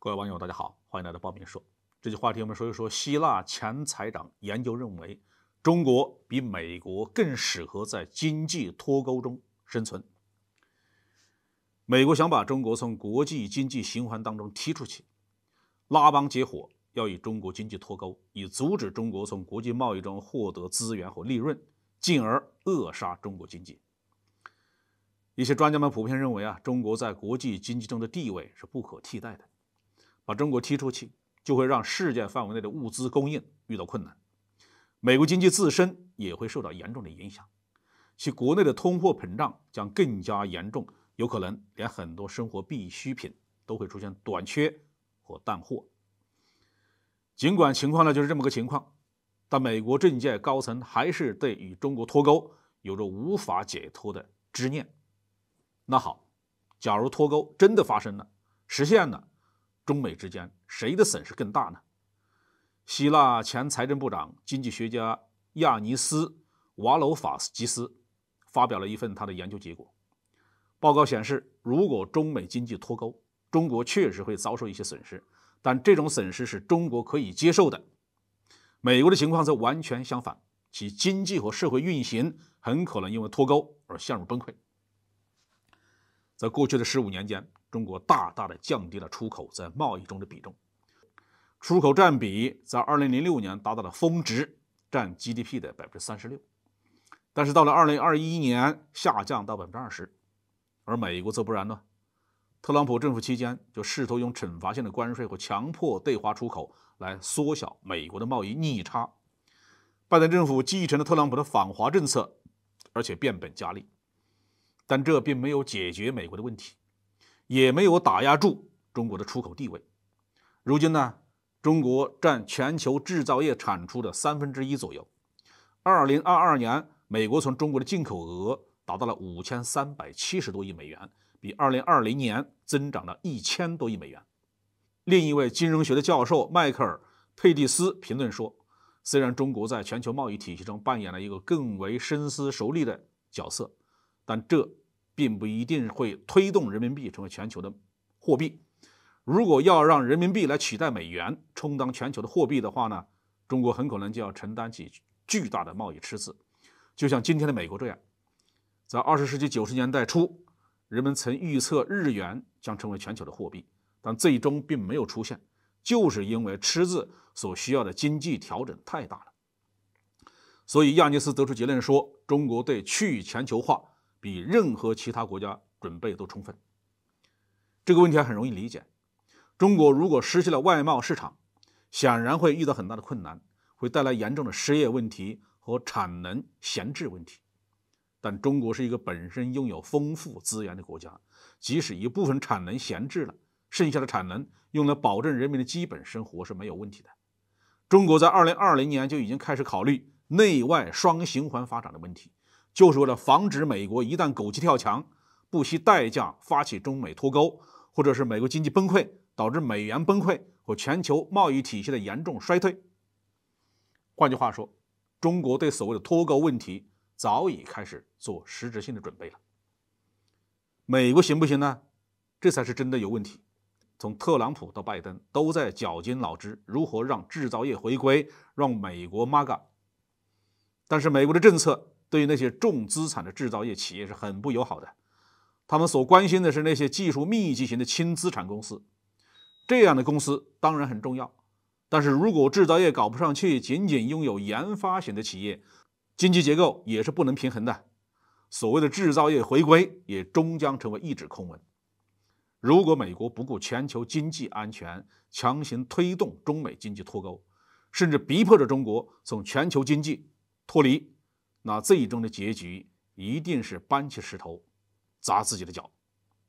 各位网友，大家好，欢迎来到报明说。这期话题我们说一说希腊前财长研究认为，中国比美国更适合在经济脱钩中生存。美国想把中国从国际经济循环当中踢出去，拉帮结伙，要与中国经济脱钩，以阻止中国从国际贸易中获得资源和利润，进而扼杀中国经济。一些专家们普遍认为中国在国际经济中的地位是不可替代的，把中国踢出去，就会让世界范围内的物资供应遇到困难，美国经济自身也会受到严重的影响，其国内的通货膨胀将更加严重，有可能连很多生活必需品都会出现短缺或淡货。尽管情况呢就是这么个情况，但美国政界高层还是对与中国脱钩有着无法解脱的执念。那好，假如脱钩真的发生了，实现了，中美之间谁的损失更大呢？希腊前财政部长、经济学家亚尼斯·瓦罗法斯基斯发表了一份他的研究结果。报告显示，如果中美经济脱钩，中国确实会遭受一些损失，但这种损失是中国可以接受的。美国的情况则完全相反，其经济和社会运行很可能因为脱钩而陷入崩溃。在过去的15年间，中国大大的降低了出口在贸易中的比重，出口占比在2006年达到了峰值，占 GDP 的 36%， 但是到了2021年下降到 20%， 而美国则不然呢。特朗普政府期间就试图用惩罚性的关税和强迫对华出口来缩小美国的贸易逆差。拜登政府继承了特朗普的反华政策，而且变本加厉，但这并没有解决美国的问题，也没有打压住中国的出口地位。如今呢，中国占全球制造业产出的1/3左右。2022年，美国从中国的进口额达到了5370多亿美元，比2020年增长了1000多亿美元。另一位金融学的教授迈克尔·佩蒂斯评论说，虽然中国在全球贸易体系中扮演了一个更为深思熟虑的角色，但这并不一定会推动人民币成为全球的货币。如果要让人民币来取代美元，充当全球的货币的话呢，中国很可能就要承担起巨大的贸易赤字。就像今天的美国这样，在20世纪90年代初，人们曾预测日元将成为全球的货币，但最终并没有出现，就是因为赤字所需要的经济调整太大了。所以亚尼斯得出结论说，中国对去全球化比任何其他国家准备都充分。这个问题还很容易理解，中国如果失去了外贸市场，显然会遇到很大的困难，会带来严重的失业问题和产能闲置问题。但中国是一个本身拥有丰富资源的国家，即使一部分产能闲置了，剩下的产能用来保证人民的基本生活是没有问题的。中国在2020年就已经开始考虑内外双循环发展的问题，就是为了防止美国一旦狗急跳墙，不惜代价发起中美脱钩，或者是美国经济崩溃，导致美元崩溃和全球贸易体系的严重衰退。换句话说，中国对所谓的脱钩问题早已开始做实质性的准备了。美国行不行呢？这才是真的有问题。从特朗普到拜登都在绞尽脑汁如何让制造业回归，让美国 MAGA。 但是美国的政策对于那些重资产的制造业企业是很不友好的，他们所关心的是那些技术密集型的轻资产公司。这样的公司当然很重要，但是如果制造业搞不上去，仅仅拥有研发型的企业，经济结构也是不能平衡的，所谓的制造业回归也终将成为一纸空文。如果美国不顾全球经济安全，强行推动中美经济脱钩，甚至逼迫着中国从全球经济脱离，那最终的结局一定是搬起石头砸自己的脚。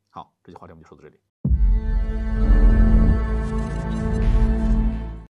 好，这句话题我们就说到这里。